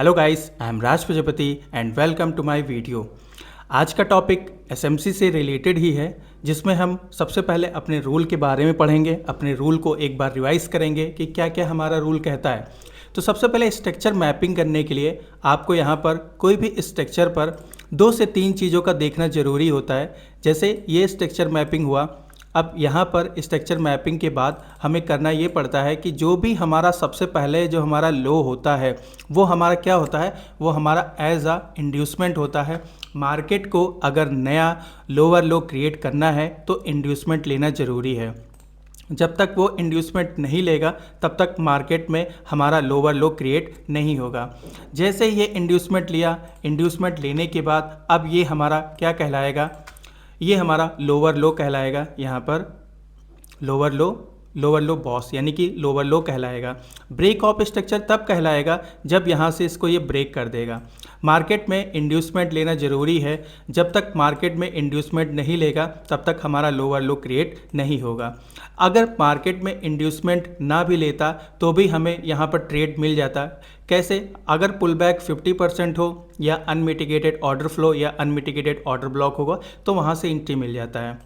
Hello guys, I am Raj Prajapati and welcome to my video. आज का topic SMC से related ही है, जिसमें हम सबसे पहले अपने रूल के बारे में पढ़ेंगे, अपने रूल को एक बार रिवाइज करेंगे कि क्या क्या हमारा रूल कहता है। तो सबसे पहले स्ट्रक्चर मैपिंग करने के लिए आपको यहाँ पर कोई भी स्ट्रक्चर पर 2 से 3 चीज़ों का देखना ज़रूरी होता है। जैसे ये स्ट्रक्चर मैपिंग हुआ, अब यहाँ पर स्ट्रक्चर मैपिंग के बाद हमें करना ये पड़ता है कि जो भी हमारा सबसे पहले जो हमारा लो होता है वो हमारा क्या होता है, वो हमारा एज अ इंड्यूसमेंट होता है। मार्केट को अगर नया लोअर लो क्रिएट करना है तो इंड्यूसमेंट लेना ज़रूरी है। जब तक वो इंड्यूसमेंट नहीं लेगा तब तक मार्केट में हमारा लोअर लो क्रिएट नहीं होगा। जैसे ही ये इंड्यूसमेंट लिया, इंड्यूसमेंट लेने के बाद अब ये हमारा क्या कहलाएगा, ये हमारा लोअर लो कहलाएगा। यहाँ पर लोअर लो बॉस यानी कि लोअर लो कहलाएगा। ब्रेक ऑफ स्ट्रक्चर तब कहलाएगा जब यहाँ से इसको ये ब्रेक कर देगा। मार्केट में इंड्यूसमेंट लेना ज़रूरी है। जब तक मार्केट में इंड्यूसमेंट नहीं लेगा तब तक हमारा लोअर लो क्रिएट नहीं होगा। अगर मार्केट में इंड्यूसमेंट ना भी लेता तो भी हमें यहाँ पर ट्रेड मिल जाता। कैसे? अगर पुल बैक 50% हो या अनमिटिगेटेड ऑर्डर फ्लो या अनमिटिगेटेड ऑर्डर ब्लॉक होगा तो वहाँ से एंट्री मिल जाता है।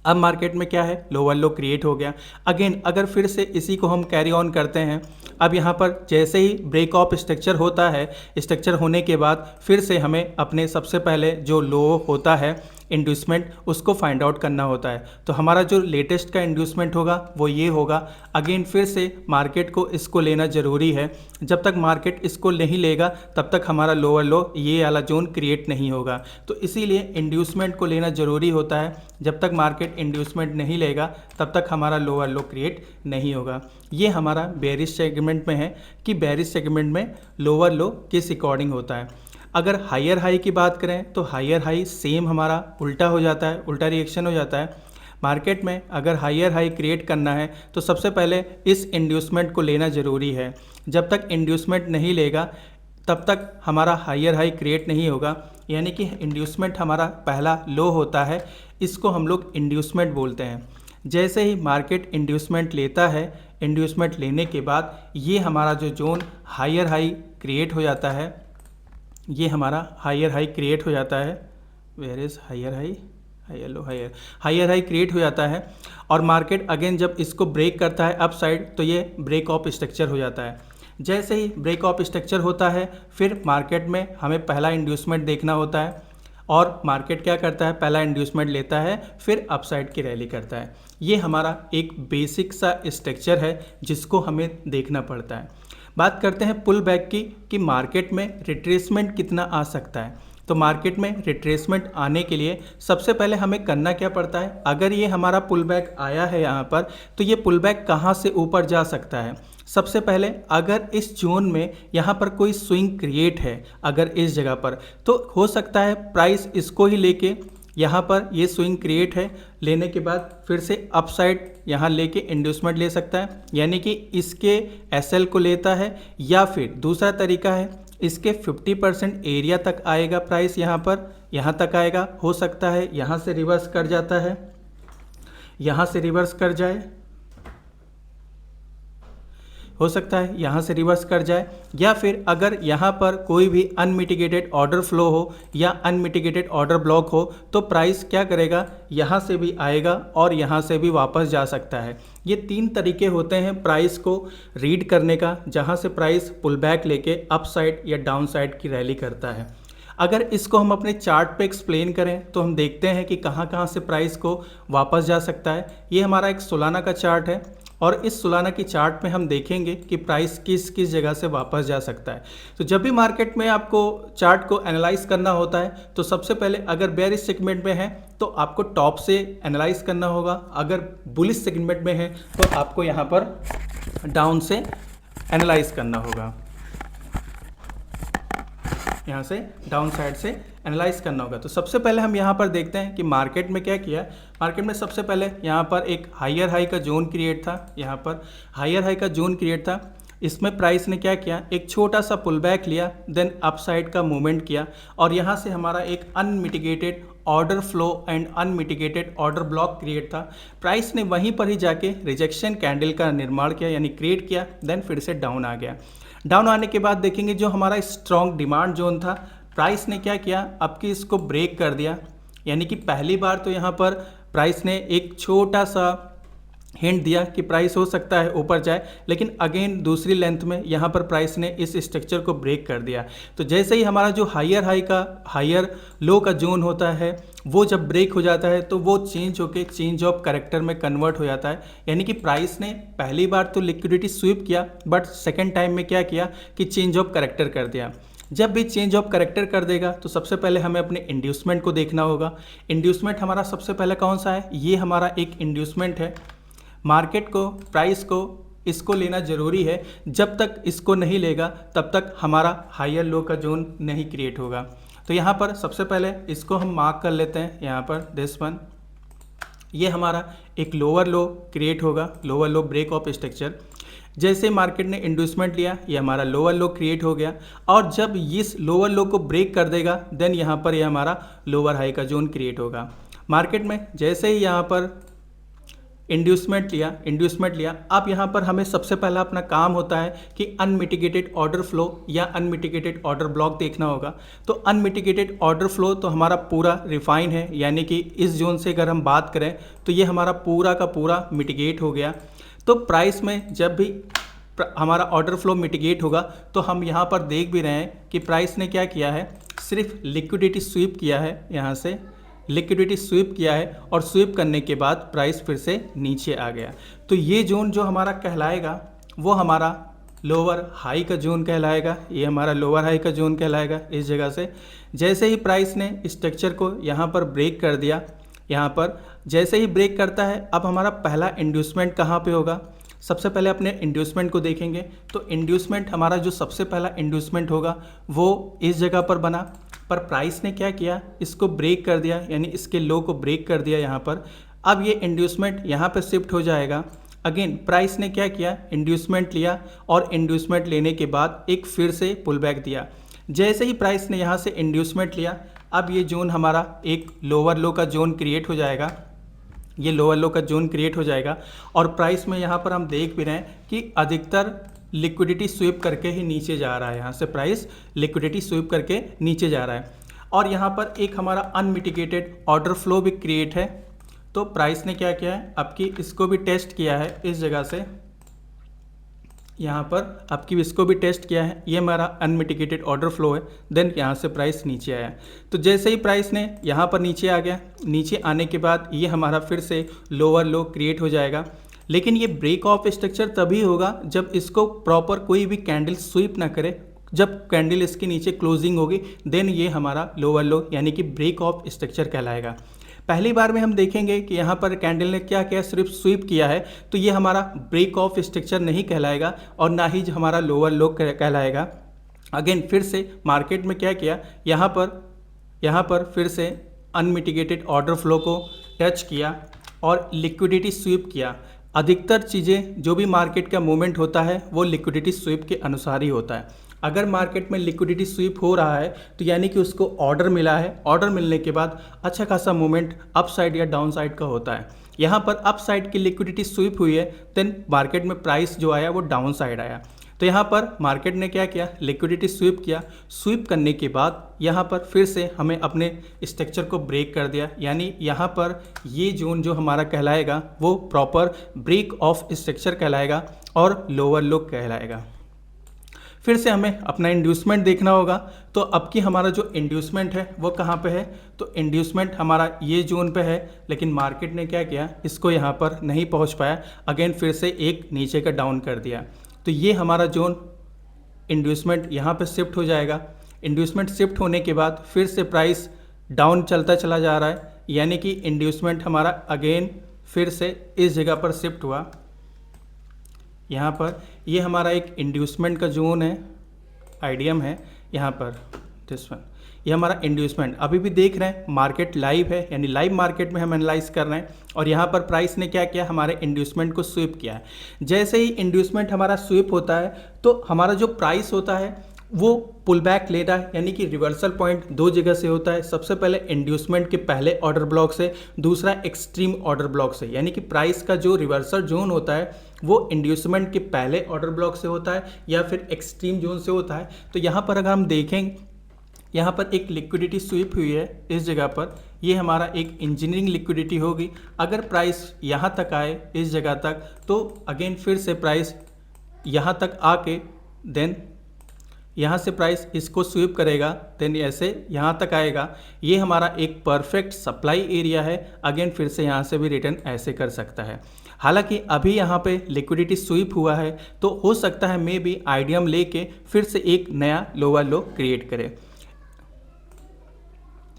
अब मार्केट में क्या है, लोअर लो क्रिएट हो गया। अगेन अगर फिर से इसी को हम कैरी ऑन करते हैं, अब यहाँ पर जैसे ही ब्रेक ऑफ स्ट्रक्चर होता है, स्ट्रक्चर होने के बाद फिर से हमें अपने सबसे पहले जो लो होता है इंड्यूसमेंट, उसको फाइंड आउट करना होता है। तो हमारा जो लेटेस्ट का इंड्यूसमेंट होगा वो ये होगा। अगेन फिर से मार्केट को इसको लेना ज़रूरी है। जब तक मार्केट इसको नहीं लेगा तब तक हमारा लोअर लो ये वाला जोन क्रिएट नहीं होगा। तो इसीलिए इंड्यूसमेंट को लेना ज़रूरी होता है। जब तक मार्केट इंड्यूसमेंट नहीं लेगा तब तक हमारा लोअर लो क्रिएट नहीं होगा। ये हमारा बेरिश सेगमेंट में है कि बेरिश सेगमेंट में लोअर लो किस अकॉर्डिंग होता है। अगर हायर हाई की बात करें तो हायर हाई सेम हमारा उल्टा हो जाता है, उल्टा रिएक्शन हो जाता है। मार्केट में अगर हायर हाई क्रिएट करना है तो सबसे पहले इस इंड्यूसमेंट को लेना ज़रूरी है। जब तक इंड्यूसमेंट नहीं लेगा तब तक हमारा हायर हाई क्रिएट नहीं होगा। यानी कि इंड्यूसमेंट हमारा पहला लो होता है, इसको हम लोग इंड्यूसमेंट बोलते हैं। जैसे ही मार्केट इंड्यूसमेंट लेता है, इंड्यूसमेंट लेने के बाद ये हमारा जो जोन हायर हाई क्रिएट हो जाता है, ये हमारा हायर हाई क्रिएट हो जाता है। Where is higher high, higher high create हो जाता है। और मार्केट अगेन जब इसको ब्रेक करता है अप साइड तो ये ब्रेक ऑफ स्ट्रक्चर हो जाता है। जैसे ही ब्रेक ऑफ स्ट्रक्चर होता है फिर मार्केट में हमें पहला इंड्यूसमेंट देखना होता है। और मार्केट क्या करता है, पहला इंड्यूसमेंट लेता है फिर अप साइड की रैली करता है। ये हमारा एक बेसिक सा स्ट्रक्चर है जिसको हमें देखना पड़ता है। बात करते हैं पुल बैक की कि मार्केट में रिट्रेसमेंट कितना आ सकता है। तो मार्केट में रिट्रेसमेंट आने के लिए सबसे पहले हमें करना क्या पड़ता है, अगर ये हमारा पुल बैक आया है यहाँ पर तो ये पुल बैक कहाँ से ऊपर जा सकता है। सबसे पहले अगर इस जोन में यहाँ पर कोई स्विंग क्रिएट है, अगर इस जगह पर, तो हो सकता है प्राइस इसको ही लेके यहाँ पर ये स्विंग क्रिएट है, लेने के बाद फिर से अप साइड यहाँ लेके इंड्यूसमेंट ले सकता है। यानी कि इसके एसएल को लेता है, या फिर दूसरा तरीका है इसके 50% एरिया तक आएगा प्राइस, यहाँ तक आएगा। हो सकता है यहाँ से रिवर्स कर जाता है, यहाँ से रिवर्स कर जाए, हो सकता है यहाँ से रिवर्स कर जाए। या फिर अगर यहाँ पर कोई भी अनमिटिगेटेड ऑर्डर फ्लो हो या अनमिटिगेटेड ऑर्डर ब्लॉक हो तो प्राइस क्या करेगा, यहाँ से भी आएगा और यहाँ से भी वापस जा सकता है। ये 3 तरीके होते हैं प्राइस को रीड करने का, जहाँ से प्राइस पुल बैक लेके अप साइड या डाउन साइड की रैली करता है। अगर इसको हम अपने चार्ट पे एक्सप्लेन करें तो हम देखते हैं कि कहाँ कहाँ से प्राइस को वापस जा सकता है। ये हमारा एक सालाना का चार्ट है और इस सालाना की चार्ट में हम देखेंगे कि प्राइस किस किस जगह से वापस जा सकता है। तो जब भी मार्केट में आपको चार्ट को एनालाइज करना होता है तो सबसे पहले अगर बेयरिश सेगमेंट में है तो आपको टॉप से एनालाइज करना होगा, अगर बुलिश सेगमेंट में है तो आपको यहाँ पर डाउन से एनालाइज करना होगा, यहाँ से डाउन साइड से एनालाइज करना होगा। तो सबसे पहले हम यहाँ पर देखते हैं कि मार्केट में क्या किया। मार्केट में सबसे पहले यहाँ पर एक हायर हाई का जोन क्रिएट था, यहाँ पर हायर हाई का जोन क्रिएट था। इसमें प्राइस ने क्या किया, एक छोटा सा पुल बैक लिया, देन अप साइड का मूवमेंट किया और यहाँ से हमारा एक unmitigated order flow and unmitigated order block create था। प्राइस ने वहीं पर ही जाके रिजेक्शन कैंडल का निर्माण किया, यानी क्रिएट किया, देन फिर से डाउन आ गया। डाउन आने के बाद देखेंगे जो हमारा स्ट्रॉन्ग डिमांड जोन था, प्राइस ने क्या किया, अब कि इसको ब्रेक कर दिया। यानी कि पहली बार तो यहाँ पर प्राइस ने एक छोटा सा हिंट दिया कि प्राइस हो सकता है ऊपर जाए, लेकिन अगेन दूसरी लेंथ में यहाँ पर प्राइस ने इस स्ट्रक्चर को ब्रेक कर दिया। तो जैसे ही हमारा जो हायर लो का जोन होता है वो जब ब्रेक हो जाता है तो वो चेंज होके चेंज ऑफ कैरेक्टर में कन्वर्ट हो जाता है। यानी कि प्राइस ने पहली बार तो लिक्विडिटी स्वीप किया, बट सेकेंड टाइम में क्या किया कि चेंज ऑफ कैरेक्टर कर दिया। जब भी चेंज ऑफ कैरेक्टर कर देगा तो सबसे पहले हमें अपने इंड्यूसमेंट को देखना होगा। इंड्यूसमेंट हमारा सबसे पहले कौन सा है, ये हमारा एक इंड्यूसमेंट है। मार्केट को, प्राइस को, इसको लेना ज़रूरी है। जब तक इसको नहीं लेगा तब तक हमारा हायर लो का जोन नहीं क्रिएट होगा। तो यहाँ पर सबसे पहले इसको हम मार्क कर लेते हैं। यहाँ पर दिस वन, ये हमारा एक लोअर लो क्रिएट होगा, lower low break of structure. जैसे मार्केट ने इंड्यूसमेंट लिया, ये हमारा लोअर लो क्रिएट हो गया, और जब इस लोअर लो को ब्रेक कर देगा देन यहाँ पर ये हमारा लोअर हाई का जोन क्रिएट होगा। मार्केट में जैसे ही यहाँ पर इंड्यूसमेंट लिया, अब यहाँ पर हमें सबसे पहला अपना काम होता है कि अनमिटिगेटेड ऑर्डर फ्लो या अनमिटिगेटेड ऑर्डर ब्लॉक देखना होगा। तो अनमिटिगेटेड ऑर्डर फ्लो तो हमारा पूरा रिफाइन है, यानी कि इस जोन से अगर हम बात करें तो ये हमारा पूरा का पूरा मिटिगेट हो गया। तो प्राइस में जब भी हमारा ऑर्डर फ्लो मिटिगेट होगा तो हम यहाँ पर देख भी रहे हैं कि प्राइस ने क्या किया है, सिर्फ लिक्विडिटी स्वीप किया है, यहाँ से लिक्विडिटी स्वीप किया है, और स्वीप करने के बाद प्राइस फिर से नीचे आ गया। तो ये जोन जो हमारा कहलाएगा वो हमारा लोअर हाई का जोन कहलाएगा। ये हमारा लोअर हाई का जोन कहलाएगा इस जगह से। जैसे ही प्राइस ने स्ट्रक्चर को यहाँ पर ब्रेक कर दिया, यहाँ पर जैसे ही ब्रेक करता है, अब हमारा पहला इंड्यूसमेंट कहाँ पे होगा, सबसे पहले अपने इंड्यूसमेंट को देखेंगे। तो इंड्यूसमेंट हमारा जो सबसे पहला इंड्यूसमेंट होगा वो इस जगह पर बना, पर प्राइस ने क्या किया, इसको ब्रेक कर दिया, यानी इसके लो को ब्रेक कर दिया यहाँ पर। अब ये इंड्यूसमेंट यहाँ पर शिफ्ट हो जाएगा। अगेन प्राइस ने क्या किया, इंड्यूसमेंट लिया, और इंड्यूसमेंट लेने के बाद एक फिर से पुल बैक दिया। जैसे ही प्राइस ने यहाँ से इंड्यूसमेंट लिया, अब ये जोन हमारा एक लोअर लो का जोन क्रिएट हो जाएगा, ये लोअर लो का जोन क्रिएट हो जाएगा। और प्राइस में यहाँ पर हम देख भी रहे हैं कि अधिकतर लिक्विडिटी स्वीप करके ही नीचे जा रहा है, यहाँ से प्राइस लिक्विडिटी स्वीप करके नीचे जा रहा है। और यहाँ पर एक हमारा अनमिटिगेटेड ऑर्डर फ्लो भी क्रिएट है। तो प्राइस ने क्या किया है, अब की इसको भी टेस्ट किया है इस जगह से, यहाँ पर अब की इसको भी टेस्ट किया है, ये हमारा अनमिटिगेटेड ऑर्डर फ्लो है। देन यहाँ से प्राइस नीचे आया। तो जैसे ही प्राइस ने यहाँ पर नीचे आ गया, नीचे आने के बाद ये हमारा फिर से लोअर लो क्रिएट हो जाएगा। लेकिन ये ब्रेक ऑफ स्ट्रक्चर तभी होगा जब इसको प्रॉपर कोई भी कैंडल स्वीप ना करे। जब कैंडल इसके नीचे क्लोजिंग होगी देन ये हमारा लोअर लो यानी कि ब्रेक ऑफ स्ट्रक्चर कहलाएगा। पहली बार में हम देखेंगे कि यहाँ पर कैंडल ने क्या किया, सिर्फ स्वीप किया है, तो ये हमारा ब्रेक ऑफ स्ट्रक्चर नहीं कहलाएगा और ना ही हमारा लोअर लो कहलाएगा। अगेन फिर से मार्केट में क्या किया, यहाँ पर फिर से अनमिटिगेटेड ऑर्डर फ्लो को टच किया और लिक्विडिटी स्वीप किया। अधिकतर चीज़ें जो भी मार्केट का मूवमेंट होता है वो लिक्विडिटी स्वीप के अनुसार ही होता है। अगर मार्केट में लिक्विडिटी स्वीप हो रहा है तो यानी कि उसको ऑर्डर मिला है, ऑर्डर मिलने के बाद अच्छा खासा मूवमेंट अप साइड या डाउन साइड का होता है। यहाँ पर अप साइड की लिक्विडिटी स्वीप हुई है, देन मार्केट में प्राइस जो आया वो डाउन साइड आया। तो यहाँ पर मार्केट ने क्या किया, लिक्विडिटी स्वीप किया। स्वीप करने के बाद यहाँ पर फिर से हमें अपने स्ट्रक्चर को ब्रेक कर दिया, यानी यहाँ पर ये जोन जो हमारा कहलाएगा वो प्रॉपर ब्रेक ऑफ स्ट्रक्चर कहलाएगा और लोअर लो कहलाएगा। फिर से हमें अपना इंड्यूसमेंट देखना होगा। तो अब की हमारा जो इंड्यूसमेंट है वो कहाँ पे है, तो इंड्यूसमेंट हमारा ये जोन पे है, लेकिन मार्केट ने क्या किया, इसको यहाँ पर नहीं पहुँच पाया। अगेन फिर से एक नीचे का डाउन कर दिया। तो ये हमारा जोन इंड्यूसमेंट यहाँ पे शिफ्ट हो जाएगा। इंड्यूसमेंट शिफ्ट होने के बाद फिर से प्राइस डाउन चलता चला जा रहा है, यानी कि इंड्यूसमेंट हमारा अगेन फिर से इस जगह पर शिफ्ट हुआ। यहाँ पर ये हमारा एक इंड्यूसमेंट का जोन है, आइडियम है यहाँ पर दिस वन, ये हमारा इंड्यूसमेंट। अभी भी देख रहे हैं मार्केट लाइव है, यानी लाइव मार्केट में हम एनालाइज कर रहे हैं और यहाँ पर प्राइस ने क्या किया, हमारे इंड्यूसमेंट को स्वीप किया है। जैसे ही इंड्यूसमेंट हमारा स्वीप होता है तो हमारा जो प्राइस होता है वो पुल बैक ले रहा है, यानी कि रिवर्सल पॉइंट दो जगह से होता है। सबसे पहले इंड्यूसमेंट के पहले ऑर्डर ब्लॉक से, दूसरा एक्सट्रीम ऑर्डर ब्लॉक से। यानी कि प्राइस का जो रिवर्सल जोन होता है वो इंड्यूसमेंट के पहले ऑर्डर ब्लॉक से होता है या फिर एक्सट्रीम जोन से होता है। तो यहाँ पर अगर हम देखें, यहाँ पर एक लिक्विडिटी स्वीप हुई है इस जगह पर, ये हमारा एक इंजीनियरिंग लिक्विडिटी होगी। अगर प्राइस यहाँ तक आए इस जगह तक, तो अगेन फिर से प्राइस यहाँ तक आके देन यहाँ से प्राइस इसको स्वीप करेगा, देन ऐसे यहाँ तक आएगा। ये हमारा एक परफेक्ट सप्लाई एरिया है। अगेन फिर से यहाँ से भी रिटर्न ऐसे कर सकता है। हालांकि अभी यहाँ पे लिक्विडिटी स्वीप हुआ है, तो हो सकता है मे बी आइडियम लेके फिर से एक नया लोअर लो क्रिएट करे।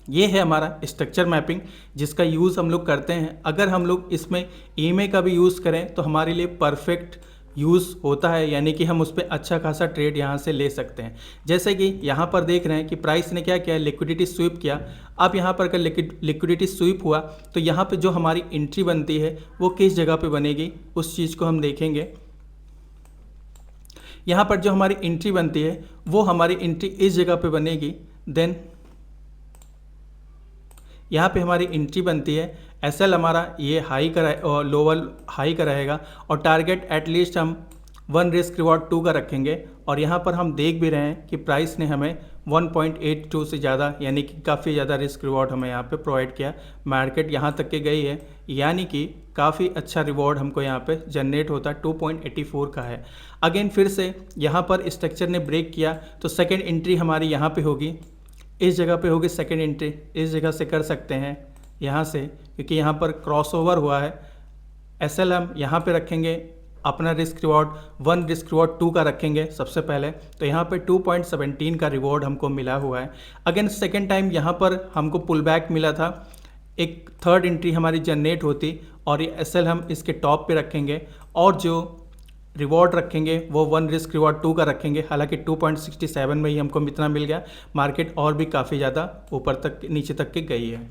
ये है हमारा स्ट्रक्चर मैपिंग, जिसका यूज़ हम लोग करते हैं। अगर हम लोग इसमें EMA का भी यूज़ करें तो हमारे लिए परफेक्ट यूज़ होता है, यानी कि हम उस पर अच्छा खासा ट्रेड यहाँ से ले सकते हैं। जैसे कि यहाँ पर देख रहे हैं कि प्राइस ने क्या किया, लिक्विडिटी स्वीप किया। अब यहाँ पर अगर लिक्विडिटी स्वीप हुआ तो यहाँ पे जो हमारी एंट्री बनती है वो किस जगह पे बनेगी, उस चीज़ को हम देखेंगे। यहाँ पर जो हमारी एंट्री बनती है वो हमारी एंट्री इस जगह पे बनेगी। देन यहाँ पे हमारी एंट्री बनती है, SL हमारा ये हाई का और लोअर हाई का रहेगा, और टारगेट एटलीस्ट हम 1 रिस्क रिवॉर्ड 2 का रखेंगे। और यहाँ पर हम देख भी रहे हैं कि प्राइस ने हमें 1.82 से ज़्यादा, यानी कि काफ़ी ज़्यादा रिस्क रिवॉर्ड हमें यहाँ पे प्रोवाइड किया। मार्केट यहाँ तक के गई है, यानी कि काफ़ी अच्छा रिवॉर्ड हमको यहाँ पे जनरेट होता है। 2.84 का है। अगेन फिर से यहाँ पर स्ट्रक्चर ने ब्रेक किया तो सेकेंड एंट्री हमारी यहाँ पर होगी, इस जगह पे होगी सेकेंड एंट्री। इस जगह से कर सकते हैं यहाँ से, क्योंकि यहाँ पर क्रॉसओवर हुआ है। SL हम यहाँ पे रखेंगे, अपना रिस्क रिवॉर्ड 1 रिस्क रिवॉर्ड 2 का रखेंगे सबसे पहले। तो यहाँ पे 2.17 का रिवॉर्ड हमको मिला हुआ है। अगेन सेकेंड टाइम यहाँ पर हमको पुल बैक मिला था, एक थर्ड एंट्री हमारी जनरेट होती, और ये SL हम इसके टॉप पे रखेंगे, और जो रिवॉर्ड रखेंगे वो 1 रिस्क रिवॉर्ड 2 का रखेंगे। हालांकि 2.67 में ही हमको इतना मिल गया। मार्केट और भी काफ़ी ज़्यादा ऊपर तक नीचे तक के गई है।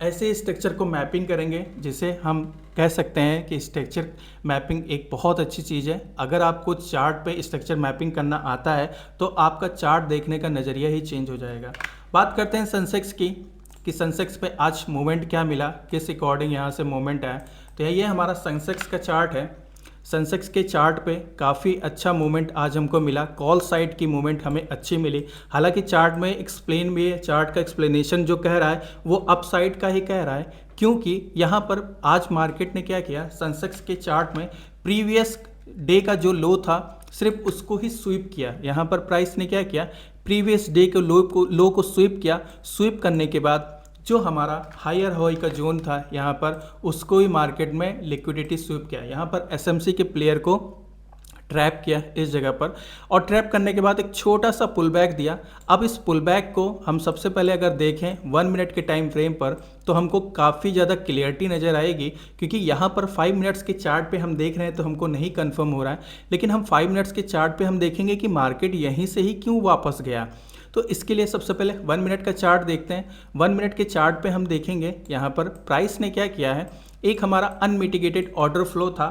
ऐसे स्ट्रक्चर को मैपिंग करेंगे, जिसे हम कह सकते हैं कि स्ट्रक्चर मैपिंग एक बहुत अच्छी चीज़ है। अगर आपको चार्ट पे स्ट्रक्चर मैपिंग करना आता है तो आपका चार्ट देखने का नज़रिया ही चेंज हो जाएगा। बात करते हैं सेंसेक्स की, कि सेंसेक्स पे आज मूवमेंट क्या मिला, किस अकॉर्डिंग यहाँ से मूवमेंट आया। तो ये हमारा सेंसेक्स का चार्ट है। सेंसेक्स के चार्ट पे काफ़ी अच्छा मूवमेंट आज हमको मिला। कॉल साइड की मूवमेंट हमें अच्छी मिली। हालांकि चार्ट में एक्सप्लेन भी है, चार्ट का एक्सप्लेनेशन जो कह रहा है वो अप साइड का ही कह रहा है, क्योंकि यहाँ पर आज मार्केट ने क्या किया, सेंसेक्स के चार्ट में प्रीवियस डे का जो लो था सिर्फ उसको ही स्वीप किया। यहाँ पर प्राइस ने क्या किया, प्रीवियस डे के लो को स्वीप किया। स्वीप करने के बाद जो हमारा हायर हाई का जोन था यहाँ पर, उसको ही मार्केट में लिक्विडिटी स्वीप किया। यहाँ पर SMC के प्लेयर को ट्रैप किया इस जगह पर, और ट्रैप करने के बाद एक छोटा सा पुल बैक दिया। अब इस पुल बैक को हम सबसे पहले अगर देखें 1 मिनट के टाइम फ्रेम पर, तो हमको काफ़ी ज़्यादा क्लियरिटी नज़र आएगी, क्योंकि यहाँ पर 5 मिनट्स के चार्ट पे हम देख रहे हैं तो हमको नहीं कंफर्म हो रहा है, लेकिन हम 5 मिनट्स के चार्ट पे हम देखेंगे कि मार्केट यहीं से ही क्यों वापस गया। तो इसके लिए सबसे पहले 1 मिनट का चार्ट देखते हैं। 1 मिनट के चार्ट पे हम देखेंगे यहाँ पर प्राइस ने क्या किया है, एक हमारा अनमिटिगेटेड ऑर्डर फ्लो था,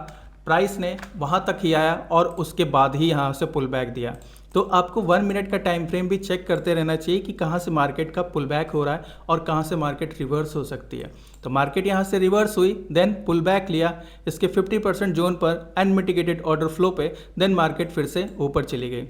प्राइस ने वहाँ तक ही आया और उसके बाद ही यहाँ से पुल बैक दिया। तो आपको 1 मिनट का टाइम फ्रेम भी चेक करते रहना चाहिए कि कहाँ से मार्केट का पुल बैक हो रहा है और कहाँ से मार्केट रिवर्स हो सकती है। तो मार्केट यहाँ से रिवर्स हुई, देन पुल बैक लिया इसके 50% जोन पर अनमिटिगेटेड ऑर्डर फ्लो पे, देन मार्केट फिर से ऊपर चली गई।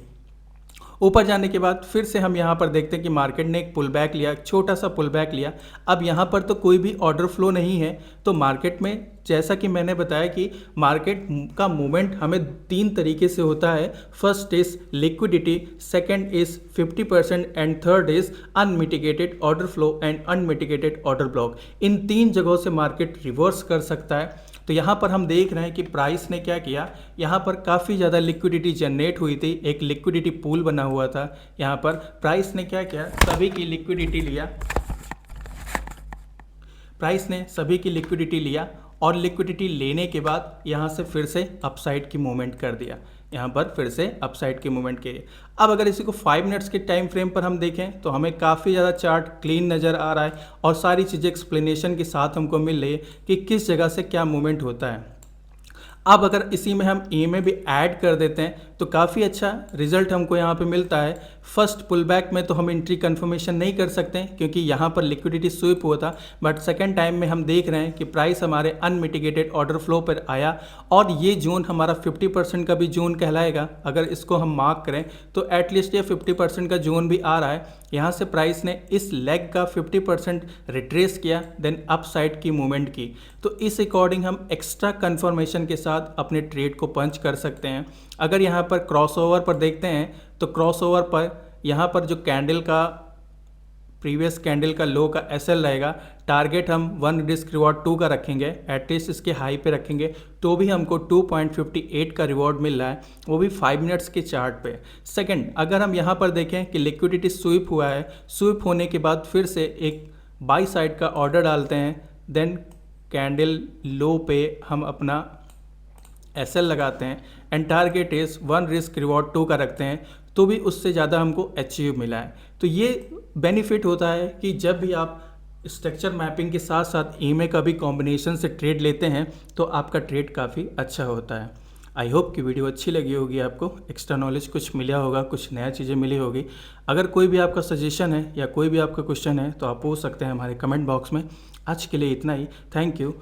ऊपर जाने के बाद फिर से हम यहाँ पर देखते हैं कि मार्केट ने एक पुल बैक लिया, छोटा सा पुल बैक लिया। अब यहाँ पर तो कोई भी ऑर्डर फ्लो नहीं है, तो मार्केट में जैसा कि मैंने बताया कि मार्केट का मूवमेंट हमें 3 तरीके से होता है। First is liquidity, second is 50% and third is unmitigated order flow and unmitigated order block. इन 3 जगहों से मार्केट रिवर्स कर सकता है। तो यहाँ पर हम देख रहे हैं कि प्राइस ने क्या किया, यहाँ पर काफ़ी ज़्यादा लिक्विडिटी जनरेट हुई थी, एक लिक्विडिटी पूल बना हुआ था। यहाँ पर प्राइस ने क्या किया, सभी की लिक्विडिटी लिया, प्राइस ने सभी की लिक्विडिटी लिया, और लिक्विडिटी लेने के बाद यहाँ से फिर से अपसाइड की मूवमेंट कर दिया। यहाँ पर फिर से अपसाइड की मूवमेंट की। अब अगर इसी को 5 मिनट्स के टाइम फ्रेम पर हम देखें तो हमें काफ़ी ज़्यादा चार्ट क्लीन नज़र आ रहा है, और सारी चीज़ें एक्सप्लेनेशन के साथ हमको मिल रही है कि किस जगह से क्या मूवमेंट होता है। अब अगर इसी में हम EMA भी ऐड कर देते हैं तो काफ़ी अच्छा रिजल्ट हमको यहाँ पे मिलता है। फर्स्ट पुल बैक में तो हम एंट्री कन्फर्मेशन नहीं कर सकते क्योंकि यहाँ पर लिक्विडिटी स्वीप हुआ था, बट सेकेंड टाइम में हम देख रहे हैं कि प्राइस हमारे अनमिटिगेटेड ऑर्डर फ्लो पर आया और ये जोन हमारा 50% का भी जोन कहलाएगा। अगर इसको हम मार्क करें तो एटलीस्ट ये 50% का जोन भी आ रहा है। यहाँ से प्राइस ने इस लेग का 50% रिट्रेस किया, देन अप साइड की मूवमेंट की। तो इस अकॉर्डिंग हम एक्स्ट्रा कन्फर्मेशन के साथ अपने ट्रेड को पंच कर सकते हैं। अगर यहाँ पर क्रॉसओवर पर देखते हैं तो क्रॉसओवर पर यहाँ पर जो कैंडल का प्रीवियस कैंडल का लो का एसएल रहेगा, टारगेट हम 1 रिस्क रिवॉर्ड 2 का रखेंगे, एटलीस्ट इसके हाई पे रखेंगे तो भी हमको 2.58 का रिवॉर्ड मिल रहा है, वो भी 5 मिनट्स के चार्ट पे। सेकंड, अगर हम यहाँ पर देखें कि लिक्विडिटी स्वीप हुआ है, स्वीप होने के बाद फिर से एक बाई साइड का ऑर्डर डालते हैं, देन कैंडल लो पे हम अपना एसएल लगाते हैं and target is 1 risk reward 2 का रखते हैं तो भी उससे ज़्यादा हमको अचीव मिला है। तो ये बेनिफिट होता है कि जब भी आप स्ट्रक्चर मैपिंग के साथ साथ ईएमए का भी कॉम्बिनेशन से ट्रेड लेते हैं तो आपका ट्रेड काफ़ी अच्छा होता है। आई होप कि वीडियो अच्छी लगी होगी, आपको एक्स्ट्रा नॉलेज कुछ मिला होगा, कुछ नया चीज़ें मिली होगी। अगर कोई भी आपका सजेशन है या कोई भी आपका क्वेश्चन है तो आप पूछ सकते हैं हमारे कमेंट बॉक्स में। आज के लिए इतना ही, थैंक यू।